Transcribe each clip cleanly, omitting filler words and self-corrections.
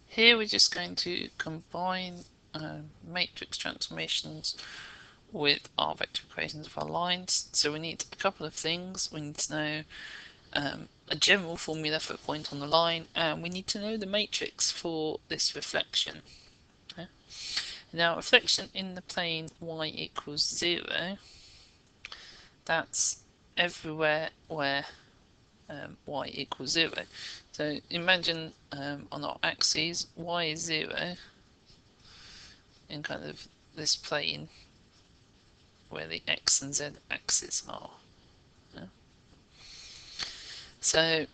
Here we're just going to combine matrix transformations with our vector equations of our lines. So we need a couple of things. We need to know a general formula for a point on the line, and we need to know the matrix for this reflection. Okay. Now, reflection in the plane y equals 0, that's everywhere where y equals 0. So imagine on our axes y is 0 in kind of this plane where the x and z axes are. Yeah. So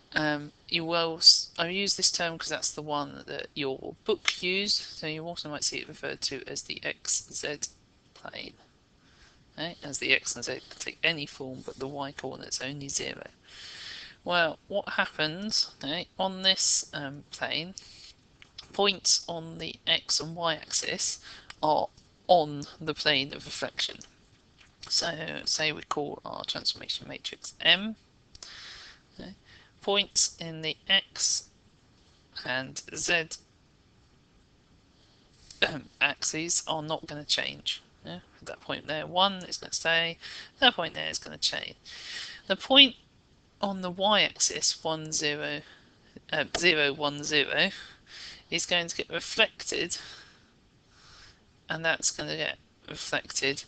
you will, I use this term because that's the one that your book used, so you also might see it referred to as the xz plane. Okay? As the x and z can take any form, but the y coordinate's only 0. Well, what happens on this plane, points on the x and y axis are on the plane of reflection. So say we call our transformation matrix M. Okay. Points in the x and z axes are not going to change. Yeah? That point there, 1 is going to stay, that point there is going to change. The point on the y-axis, 1, 0, 0, 1, 0, is going to get reflected, and that's going to get reflected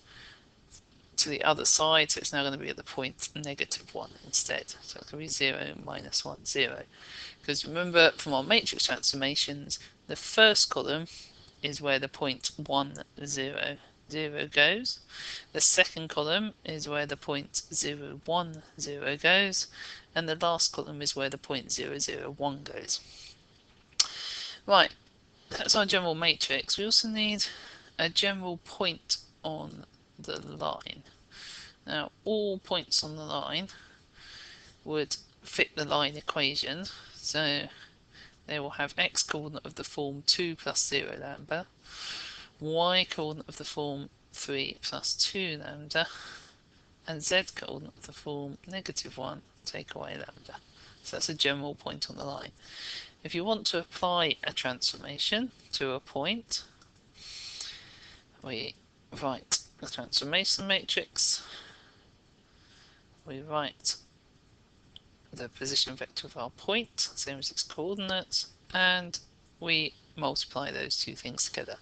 to the other side, so it's now going to be at the point -1 instead. So it's going to be 0, -1, 0. Because remember from our matrix transformations, the first column is where the point 1, 0, 0 goes. The second column is where the point 0, 1, 0 goes. And the last column is where the point 0, 0, 1 goes. Right, that's our general matrix. We also need a general point on the line. Now, all points on the line would fit the line equation, so they will have x coordinate of the form 2 plus 0 lambda, y coordinate of the form 3 plus 2 lambda, and z coordinate of the form -1 take away lambda. So that's a general point on the line. If you want to apply a transformation to a point, we write the transformation matrix, we write the position vector of our point, same as its coordinates, and we multiply those two things together.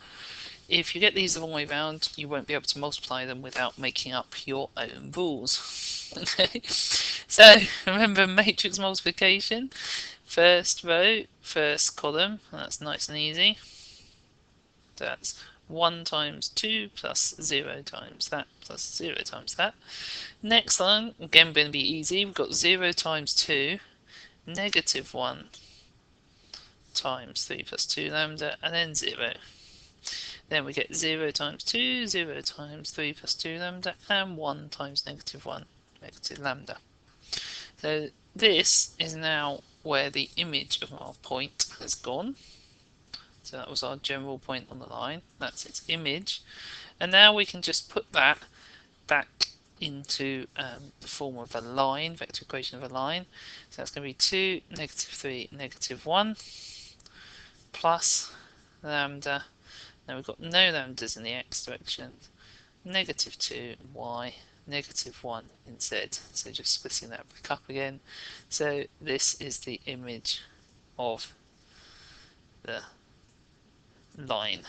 If you get these the wrong way round, you won't be able to multiply them without making up your own rules. Okay, so remember matrix multiplication, first row, first column, that's nice and easy. That's 1 times 2 plus 0 times that plus 0 times that. Next one, again going to be easy, we've got 0 times 2, -1 times 3 plus 2 lambda, and then 0. Then we get 0 times 2, 0 times 3 plus 2 lambda, and 1 times -1, negative lambda. So this is now where the image of our point has gone. So that was our general point on the line. That's its image. And now we can just put that back into the form of a line, vector equation of a line. So that's going to be 2, -3, -1, plus lambda. Now we've got no lambdas in the x direction, -2 y, -1 in z. So just splitting that back up again. So this is the image of the line.